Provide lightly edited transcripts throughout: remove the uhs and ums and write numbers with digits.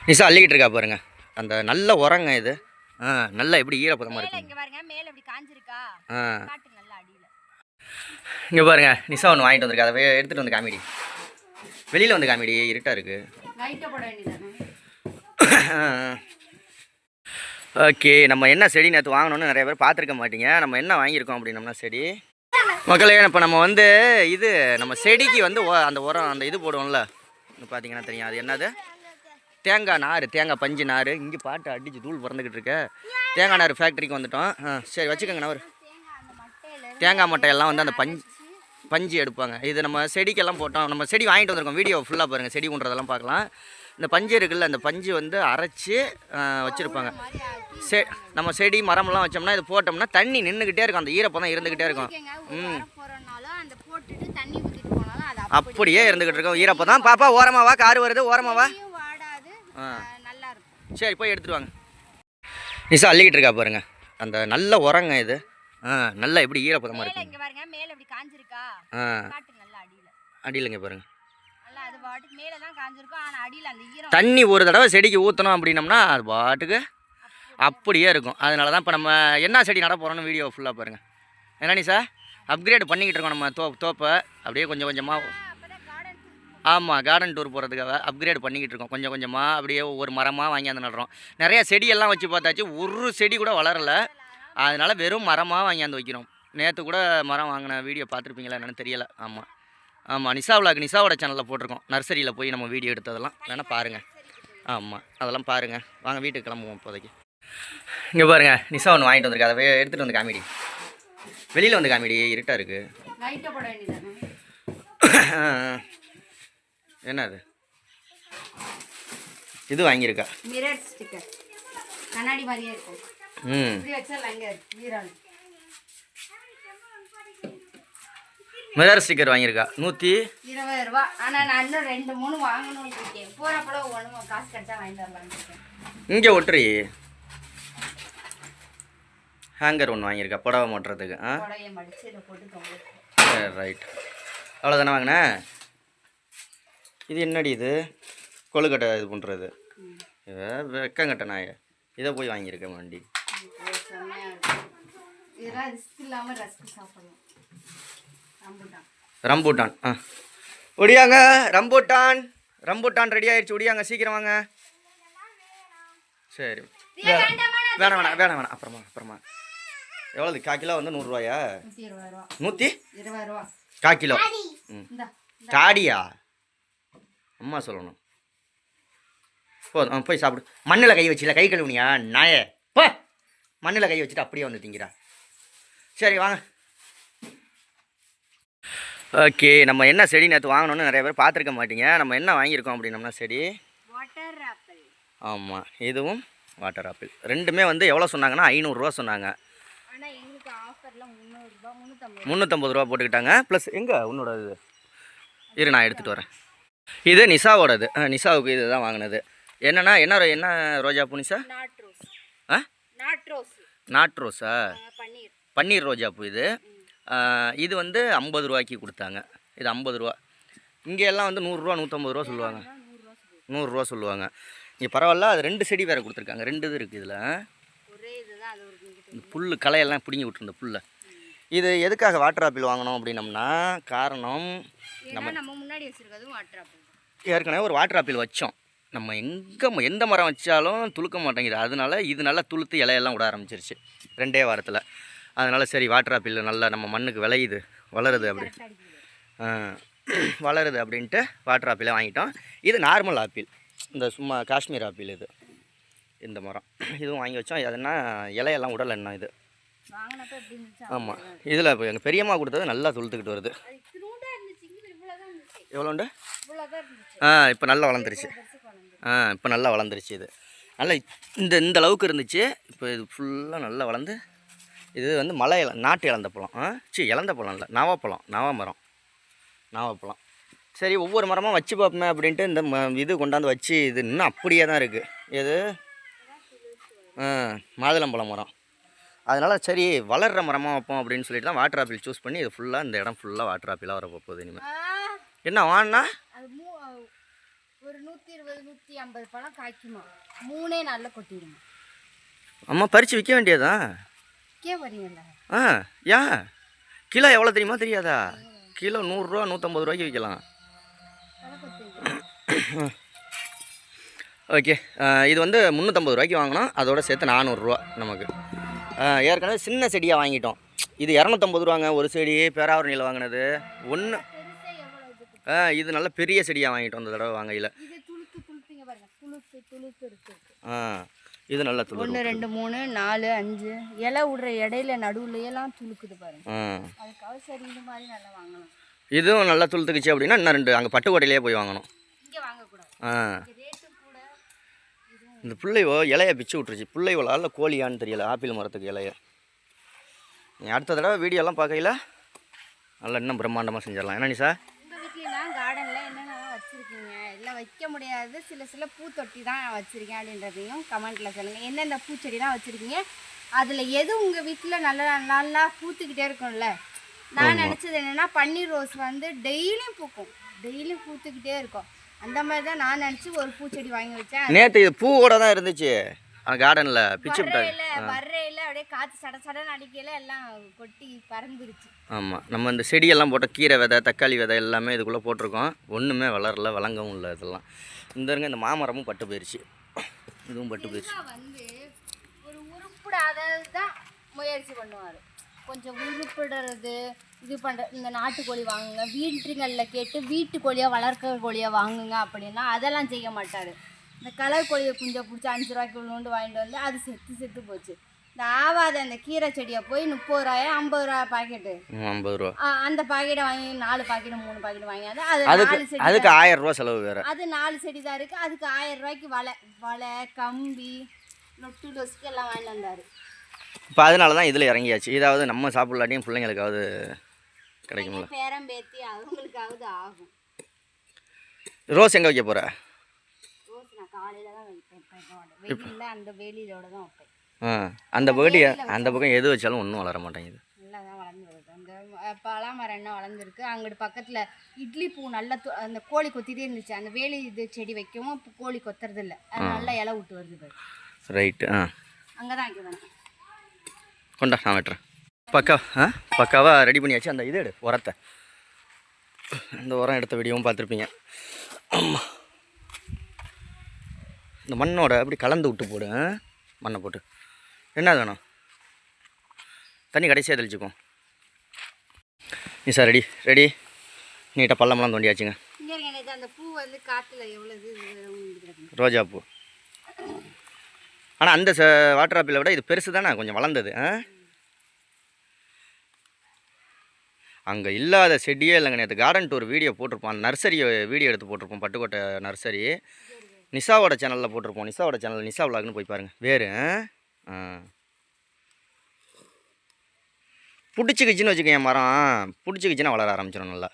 நிசா அள்ளிக்கிட்டு இருக்கா பாருங்க. அந்த நல்ல உரங்க இது. நல்லா எப்படி ஈரப்பதமாக இருக்கு. இங்கே பாருங்க, மேலே எப்படி காஞ்சிருக்கா. காட்டு நல்லா அடியில். இங்கே பாருங்க, நிசா ஒன்று வாங்கிட்டு வந்திருக்கா. அதை எடுத்துகிட்டு வந்து காமிடி. வெளியில் வந்து காமிடி, இருட்டாக இருக்குது. ஓகே, நம்ம என்ன செடி நேற்று வாங்கணும்னு நிறைய பேர் பார்த்துருக்க மாட்டீங்க. நம்ம என்ன வாங்கியிருக்கோம் அப்படின்னம்னா செடி மக்களே, இப்போ நம்ம வந்து இது நம்ம செடிக்கு வந்து அந்த உரம் அந்த இது போடுவோம்ல, பார்த்தீங்கன்னா தெரியும். அது என்னது? தேங்காய் நார், தேங்காய் பஞ்சு நார். இங்கே பாட்டு அடிச்சு தூள் பறந்துக்கிட்டு இருக்க. தேங்காய் நார் ஃபேக்ட்ரிக்கு வந்துட்டோம். சரி வச்சுக்கோங்கண்ணா. ஒரு தேங்காய் மட்டையெல்லாம் வந்து அந்த பஞ்சு எடுப்பாங்க. இது நம்ம செடிக்கெல்லாம் போட்டோம். நம்ம செடி வாங்கிட்டு வந்திருக்கோம். வீடியோ ஃபுல்லாக பாருங்கள், செடி ஊன்றதெல்லாம் பார்க்கலாம். இந்த பஞ்சு இருக்குல்ல, அந்த பஞ்சு வந்து அரைச்சி வச்சுருப்பாங்க. நம்ம செடி மரம்லாம் வச்சோம்னா இது போட்டோம்னா தண்ணி நின்றுக்கிட்டே இருக்கும். அந்த ஈரப்பதம் இருந்துக்கிட்டே இருக்கும். அப்படியே இருந்துக்கிட்டு இருக்கும் ஈரப்பதம். பாப்பா ஓரமாவா, கார் வருது, ஓரமாவா. சரி போய் எடுத்துட்டு வாங்க. நிசா அள்ளிக்கிட்டு இருக்கா பாருங்க. அந்த நல்ல உரங்க இது. நல்லா எப்படி ஈரப்பதமாக இருக்கு. இங்கே பாருங்க, மேலே எப்படி காஞ்சிருக்கா. காட்டு நல்லா அடியில். அடியிலங்க பாருங்க. அது பாட்டுக்கு மேலே தான் காஞ்சிருக்கும், ஆனால் அடியில் அந்த ஈரம். தண்ணி ஒரு தடவை செடிக்கு ஊற்றணும் அப்படின்னம்னா அது பாட்டுக்கு அப்படியே இருக்கும். அதனால தான் இப்போ நம்ம என்ன செடி நட போகிறோன்னு வீடியோ ஃபுல்லாக பாருங்கள். என்ன நிசா அப்கிரேட் பண்ணிக்கிட்டு இருக்கோம் நம்ம தோப்பை அப்படியே கொஞ்சம் கொஞ்சமாக. ஆமாம், கார்டன் டூர் போகிறதுக்காக அப்கிரேட் பண்ணிக்கிட்டு இருக்கோம். கொஞ்சம் கொஞ்சமாக அப்படியே ஒவ்வொரு மரமாக வாங்கியாந்து நடுறோம். நிறையா செடியெல்லாம் வச்சு பார்த்தாச்சு, ஒரு செடி கூட வளரலை. அதனால் வெறும் மரமாக வாங்கியாந்து வைக்கிறோம். நேற்று கூட மரம் வாங்கின வீடியோ பார்த்துருப்பீங்களா என்னென்னு தெரியலை. ஆமாம் ஆமாம், நிசாவோட சேனலில் போட்டிருக்கோம். நர்சரியில் போய் நம்ம வீடியோ எடுத்ததெல்லாம் வேணால் பாருங்கள். ஆமாம், அதெல்லாம் பாருங்கள். வாங்க வீட்டுக்கு கிளம்புவோம் இப்போதைக்கு. இங்கே பாருங்கள், நிசா ஒன்று வாங்கிட்டு வந்திருக்கா. அதை எடுத்துகிட்டு வந்து காமிடி. வெளியில் வந்து காமிடி, இருட்டாக இருக்குது. என்ன அது? இது வாங்கியிருக்கா. கண்ணாடி மாதிரியே இருக்கும். Mirror sticker வாங்கியிருக்கா. 120 ரூபா. ஆனால் நான் இன்னும் 2-3 வாங்கணும்னு இருக்கேன். போகிறப்பட ஒன்று காசு கிடைச்சா வாங்கிட்டு வரலான்னு. இங்கே ஒட்டுறி ஹேங்கர் ஒன்று வாங்கியிருக்கா புடவை மாட்டுறதுக்கு. சரி ரைட், அவ்வளோதானே வாங்கினேன். இது என்னடி இது? கொழுக்கட்டை இது பண்ணுறது. வெக்கங்கட்ட நாய இதை போய் வாங்கியிருக்கேன் வண்டி. ரம்பூட்டான். ஒடியாங்க ரம்பூட்டான். ரம்பூட்டான் ரெடி ஆயிடுச்சு. ஒடியாங்க சீக்கிரம் வாங்க. சரி வேணாம் வேணாம் வேணாம் வேணாம், அப்புறமா. எவ்வளோது? 1/4 கிலோ வந்து 100 ரூபாயா? 120 ரூபா 1/4 கிலோ. காடியா? அம்மா சொல்லணும். போதும், போய் சாப்பிடு. மண்ணில் கை வச்சில, கை கழுவுனியா நாயே? போ, மண்ணில் கை வச்சுட்டு அப்படியே வந்து திங்கிறா. சரி வாங்க. ஓகே, நம்ம என்ன செடி நேற்று வாங்கணும்னு நிறைய பேர் பார்த்துருக்க மாட்டீங்க. நம்ம என்ன வாங்கியிருக்கோம் அப்படின்னம்னா செடி வாட்டர் ஆப்பிள். ஆமாம், இதுவும் வாட்டர் ஆப்பிள். ரெண்டுமே வந்து எவ்வளோ சொன்னாங்கன்னா 500 ரூபா சொன்னாங்க. ஆனால் எங்களுக்கு ஆஃபரில் 350 ரூபா போட்டுக்கிட்டாங்க. ப்ளஸ் எங்கே உன்னோட இது இரு, நான் எடுத்துகிட்டு வரேன். இது நிசாவோடது. நிசாவுக்கு இது தான் வாங்கினது. என்னென்னா என்ன ரோஜா பூ நிசா? நாட் ரோஸா? பன்னீர் ரோஜா பூ இது. இது வந்து 50 ரூபாய்க்கு கொடுத்தாங்க. இது 50 ரூபா. இங்கே எல்லாம் வந்து 100 ரூபா 150 ரூபா சொல்லுவாங்க. 100 ரூபா சொல்லுவாங்க. இங்கே பரவாயில்ல, அது 2 செடி வேறு கொடுத்துருக்காங்க. 2 இது இருக்குது இதில். இந்த புல் களையெல்லாம் பிடுங்கி விட்டுருந்த புல்லை. இது எதுக்காக வாட்டர் ஆப்பிள் வாங்கணும் அப்படின்னம்னா காரணம், நம்ம முன்னாடி வச்சுருக்கிறது வாட்டர் ஆப்பிள். ஏற்கனவே ஒரு வாட்டர் ஆப்பிள் வச்சோம். நம்ம எந்த மரம் வச்சாலும் துளுக்க மாட்டேங்குது. அதனால இது நல்லா துளுத்து இலையெல்லாம் விட ஆரம்பிச்சிருச்சு 2 வாரத்தில். அதனால் சரி வாட்டர் ஆப்பிள் நல்லா நம்ம மண்ணுக்கு வளருது அப்படின்ட்டு வாட்டர் ஆப்பிளை வாங்கிட்டோம். இது நார்மல் ஆப்பிள், இந்த சும்மா காஷ்மீர் ஆப்பிள். இது இந்த மரம் இதுவும் வாங்கி வச்சோம். அதுனா இலையெல்லாம் விடலை என்ன இது. ஆமாம், இதில் இப்போ எங்கள் பெரியம்மா கொடுத்தது நல்லா துளுத்துக்கிட்டு வருது. எவ்வளோண்டு? இப்போ நல்லா வளர்ந்துருச்சு. இப்போ நல்லா வளர்ந்துருச்சு. இது நல்லா இந்த அளவுக்கு இருந்துச்சு. இப்போ இது ஃபுல்லாக நல்லா வளர்ந்து, இது வந்து நாட்டு இழந்த பழம். இழந்த பழம் இல்லை, நாவப்பழம். சரி ஒவ்வொரு மரமாக வச்சு பார்ப்போமே அப்படின்ட்டு இந்த இது கொண்டாந்து வச்சு, இது இன்னும் அப்படியே தான் இருக்குது. இது மாதுளம்பழம் மரம். அதனால் சரி வளர்கிற மரமாக வைப்போம் அப்படின்னு சொல்லிட்டு தான் வாட்டர் ஆப்பிள் சூஸ் பண்ணி இது ஃபுல்லாக இந்த இடம் ஃபுல்லாக வாட்டர் ஆப்பிளாக வர போகுது. இனிமேல் என்ன வாங்கினா ஒரு 120 150 பழம் காய்க்குமா 3 நாளில் கொட்டிடுமா. அம்மா பறித்து விற்க வேண்டியதான். வரீங்களா? ஆ ஏன் கிலோ எவ்வளோ தெரியுமா தெரியாதா? கிலோ 100 ரூபா 150 ரூபாய்க்கு விற்கலாம். ஓகே, இது வந்து 350 ரூபாய்க்கு வாங்கினோம். அதோட சேர்த்து 400 ரூபா நமக்கு. ஏற்கனவே சின்ன செடியாக வாங்கிட்டோம். இது 250 ரூபாங்க ஒரு செடி. பேராவரணியில் வாங்கினது ஒன்று. இது நல்ல பெரிய செடியாக வாங்கிட்டோம் இந்த தடவை வாங்கையில். இது நல்ல துளு. 1 2 3 4 5 இலை விடுற இடையில நடுவுலையெல்லாம் துளுக்குது பாருங்க. அதுக்காக சரி இந்த மாதிரி நல்லா வாங்கலாம். இதுவும் நல்லா துளுத்துக்குச்சு அப்படின்னா இன்னும் 2 அங்கே பட்டுக்கோட்டையிலேயே போய் வாங்கணும். இங்கே வாங்கக்கூடாது. இந்த பிள்ளைவோ இலையை பிச்சு விட்டுருச்சு. பிள்ளைவோ அல்ல கோழியான்னு தெரியல. ஆப்பிள் மரத்துக்கு இலைய நீ அடுத்த தடவை வீடியோலாம் பார்க்கையில் நல்லா இன்னும் பிரம்மாண்டமாக செஞ்சிடலாம். என்ன நீ சார் உங்கள் வீட்லாம் கார்டனில் என்னென்னலாம் வச்சுருக்கீங்க? எல்லாம் வைக்க முடியாது, சில பூத்தொட்டி தான் வச்சுருக்கேன் அப்படின்றதையும் கமெண்ட்டில் சொல்லுங்கள். எந்தெந்த பூச்செடி தான் வச்சுருக்கீங்க, அதில் எது உங்கள் வீட்டில் நல்லா பூத்துக்கிட்டே இருக்கும்ல. நான் நினச்சது என்னென்னா பன்னீர் ரோஸ் வந்து டெய்லியும் பூக்கும், டெய்லியும் பூத்துக்கிட்டே இருக்கும். அந்த மாதிரி தான் நான் நினச்சி ஒரு பூச்செடி வாங்கி வச்சேன். நேற்று இது பூவோட தான் இருந்துச்சு கார்டனில். பிச்சு வர்றையில் அப்படியே காற்று சடன்னு அடிக்கையில் எல்லாம் கொட்டி பறந்துருச்சு. ஆமாம், நம்ம இந்த செடியெல்லாம் போட்ட கீரை விதை தக்காளி விதை எல்லாமே இதுக்குள்ளே போட்டிருக்கோம். ஒன்றுமே வளரல, வழங்கவும் இல்லை. இதெல்லாம் இந்த இருங்க இந்த மாமரமும் பட்டு போயிடுச்சு. இதுவும் பட்டு போயிடுச்சு. வந்து ஒரு உருப்படாதது தான் முயற்சி பண்ணுவார். கொஞ்சம் உருப்பிடுறது இது பண்ணுற இந்த நாட்டுக்கோழி வாங்குங்க, வீட்டுங்களில் கேட்டு வீட்டு கோழியாக வளர்க்கிற கோழியாக வாங்குங்க அப்படின்னா அதெல்லாம் செய்ய மாட்டார். இந்த கலர் கோழியை குஞ்சை பிடிச்சி 5 ரூபாய்க்கு உள்ளோண்டு வாங்கிட்டு வந்து அது செத்து போச்சு. இந்த ஆவாத அந்த கீரை செடியை போய் 30 ரூபாயா 50 ரூபா பாக்கெட்டு, 50 ரூபா அந்த பாக்கெட்டை வாங்கி 4 பாக்கெட்டு 3 பாக்கெட்டு வாங்கி அதுக்கு 1000 ரூபா செலவு வேறு. அது 4 செடி தான் இருக்குது. அதுக்கு 1000 ரூபாய்க்கு வலை கம்பி நொட்டு லொசுக்கு எல்லாம் வாங்கிட்டு வந்தார். இப்போ அதனால தான் இதில் இறங்கியாச்சு. இதாவது நம்ம சாப்பிட்லாட்டியும் பிள்ளைங்களுக்காவது கிடைக்கும்ல, பேரம்பேத்தி அவங்களுக்காவது ஆகும். ரோஸ் எங்கே வைக்க போகிற? ரோஸ் நான் காலையில் தான் வைப்பேன். வெயிலில் அந்த வேலியோட தான் வைப்பேன். அந்த பக்கம் எது வச்சாலும் ஒன்றும் வளர மாட்டேங்குது. நல்லா தான் வளர்ந்து வருது. அந்த பலாமரம் என்ன வளர்ந்துருக்கு. அங்கிட்டு பக்கத்தில் இட்லி பூ நல்லா அந்த கோழி கொத்திட்டே இருந்துச்சு. அந்த வேலி இது செடி வைக்கவும் கோழி கொத்துறது இல்லை, அது நல்லா இலை விட்டு வருது. ரைட்டு. அங்கே தான் வைக்க கொண்டா நான் வெட்டுறேன். பக்காவாக ரெடி பண்ணியாச்சு. அந்த இது எடு உரத்தை, அந்த உரம் எடுத்த வீடியோவும் பார்த்துருப்பீங்க. ஆமாம், இந்த மண்ணோட அப்படி கலந்து விட்டு போடு. மண்ணை போட்டு என்ன வேணும் தண்ணி கடைசியாக தெளிச்சுக்கும். நீ சார் ரெடி நீட்டாக பள்ளமெல்லாம் தோண்டியாச்சுங்க. அந்த பூ வந்து காட்டில் எவ்வளோ ரோஜா பூ. ஆனால் அந்த வாட்டர் ஆப்பிளை விட இது பெருசு தானே, கொஞ்சம் வளர்ந்தது. அங்கே இல்லாத செடியே இல்லைங்க. நேற்று கார்டன் டூர் வீடியோ போட்டிருப்போம், நர்சரி வீடியோ எடுத்து போட்டிருப்போம். பட்டுக்கோட்டை நர்சரி நிஷாவோட சேனலில் போட்டிருப்போம். நிஷாவோட சேனல் நிஷா விலாக்னு போய் பாருங்கள். வேறு பிடிச்சிக்கிச்சின்னு வச்சுக்கேன். மரம் பிடிச்சிக்கிச்சின்னா வளர ஆரம்பிச்சிடும் நல்லா.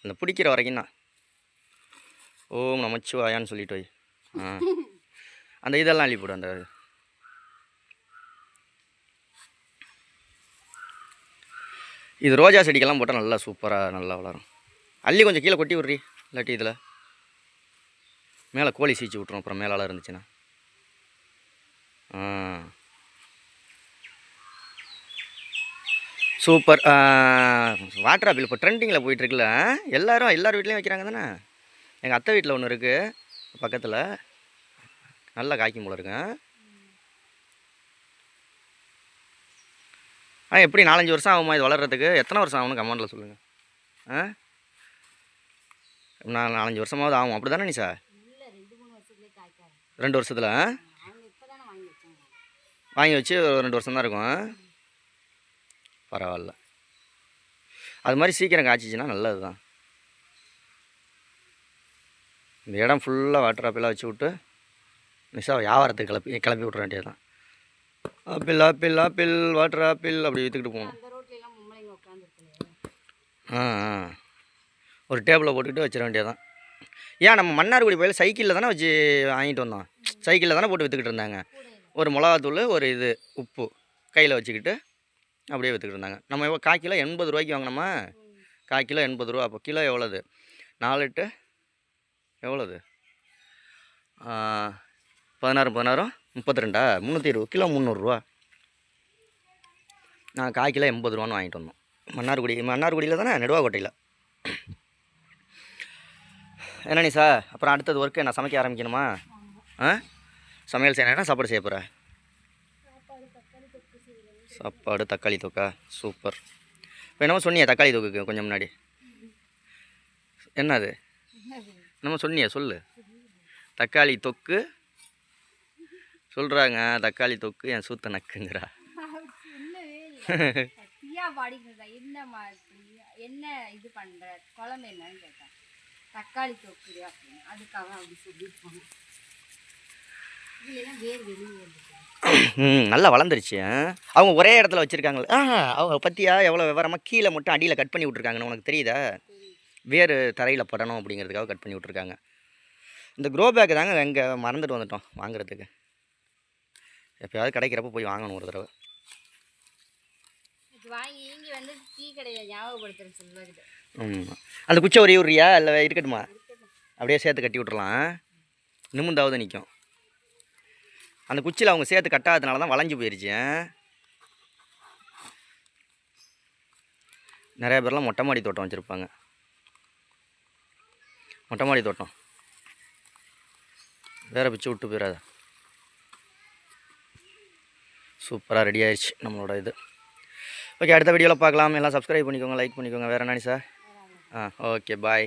அந்த பிடிக்கிற வரைக்கும் தான் ஓம் நமச்சிவாயான்னு சொல்லிட்டு வை. அந்த இதெல்லாம் அள்ளி போடு. அந்த இது ரோஜா செடிக்கெல்லாம் போட்டால் நல்லா சூப்பராக நல்லா வளரும். அள்ளி கொஞ்சம் கீழே கொட்டி விட்றி, இல்லாட்டி இதில் மேலே கோழி சீச்சு விட்ரும். அப்புறம் மேலால் இருந்துச்சுன்னா சூப்பர். வாட்டர் ஆப்பிள் இப்போ ட்ரெண்டிங்கில் போயிட்டுருக்குல்ல. எல்லார் வீட்லேயும் வைக்கிறாங்க தானே. எங்கள் அத்தை வீட்டில் ஒன்று இருக்குது பக்கத்தில், நல்லா காய்க்கும் போல இருக்கு. எப்படி 4-5 வருஷம் ஆகுமா இது வளர்கிறதுக்கு? எத்தனை வருஷம் ஆகும்னு கமெண்டில் சொல்லுங்கள். நான் 4-5 வருஷமாவது ஆகும் அப்படி தானே நீ சார்? 2 வருஷத்தில் வாங்கி வச்சு 2 வருஷம் தான் இருக்கும். பரவாயில்ல, அது மாதிரி சீக்கிரம் காய்ச்சிச்சின்னா நல்லது தான். இந்த இடம் ஃபுல்லாக வாட்டர் ஆப்பிளாக வச்சு விட்டு நிஷா வியாபாரத்துக்கு கிளப்பி விட்ற வேண்டியது தான். ஆப்பிள் வாட்டர் ஆப்பிள் அப்படி விற்றுக்கிட்டு போகணும். ஒரு டேபிளில் போட்டுக்கிட்டு வச்சிட வேண்டியதான். ஏன் நம்ம மன்னார்குடி போய் சைக்கிளில் தானே வச்சு வாங்கிட்டு வந்தோம். சைக்கிளில் தானே போட்டு விற்றுக்கிட்டு இருந்தாங்க. ஒரு மிளகாத்தூள் ஒரு இது உப்பு கையில் வச்சுக்கிட்டு அப்படியே விற்றுக்கிட்டு இருந்தாங்க. நம்ம எவ்வளோ 1/4 கிலோ 80 ரூபாய்க்கு வாங்கினோமா? 1/4 கிலோ 80 ரூபா. அப்போ கிலோ எவ்வளோது? 4 8 எவ்வளோது? 16 16 32 320 கிலோ 300 நான் கால் கிலோ 80 ரூபான்னு வாங்கிட்டு வந்தோம். மன்னார்குடியில் தானே, நெடுவாக்கோட்டையில். என்ன நீ சார், அப்புறம் அடுத்தது ஒர்க்கு நான் சமைக்க ஆரம்பிக்கணுமா? சமையல் செய்யணும்னா சாப்பாடு செய்ய போகிறேன். சாப்பாடு தக்காளி தொக்கா, சூப்பர். இப்போ என்னமோ சொன்னியே தக்காளி தொக்குக்கு கொஞ்சம் முன்னாடி, என்ன அது என்னமோ சொன்னியே சொல்லு. தக்காளி தொக்கு சொல்கிறாங்க, தக்காளி தொக்கு என் சூத்த நக்குங்கிறா. என்ன இது பண்ற குழம்பு என்னன்னு கேட்டேன். தக்காளி தொக்கு அப்படின்னு அதுக்காக அப்படி சொல்லியிருப்பாங்க. நல்லா வளர்ந்துருச்சு. அவங்க ஒரே இடத்துல வச்சுருக்காங்களே. அவங்க பற்றியா எவ்வளோ விவரமாக கீழே மட்டும் அடியில் கட் பண்ணி விட்ருக்காங்கன்னு உனக்கு தெரியுதா? வேறு தரையில் படணும் அப்படிங்கிறதுக்காக கட் பண்ணி விட்ருக்காங்க. இந்த க்ரோ பேக்கு தாங்க எங்கே மறந்துட்டு வந்துட்டோம் வாங்குறதுக்கு. எப்போயாவது கிடைக்கிறப்ப போய் வாங்கணும் ஒரு தடவை. வாங்கி இங்கே வந்து டீ கடையில் ஞாபகப்படுத்துறேன்னு சொல்லுவாங்க. அந்த குச்சை ஒரே விட்றியா இல்லை இருக்கட்டுமா? அப்படியே சேர்த்து கட்டி விட்றலாம், நிமிந்தாவது நிற்கும். அந்த குச்சியில் அவங்க சேர்த்து கட்டாததுனால தான் வளைஞ்சு போயிடுச்சு. நிறைய பேர்லாம் மொட்டை மாடி தோட்டம் வச்சுருப்பாங்க. மொட்டை மாடி தோட்டம் வேறு பிச்சு விட்டு போயிடாத. சூப்பராக ரெடி ஆயிடுச்சு நம்மளோட இது. ஓகே, அடுத்த வீடியோவில் பார்க்கலாம். எல்லாம் சப்ஸ்கிரைப் பண்ணிக்கோங்க, லைக் பண்ணிக்கோங்க. வேறு என்ன சார்? ஓகே, பாய்.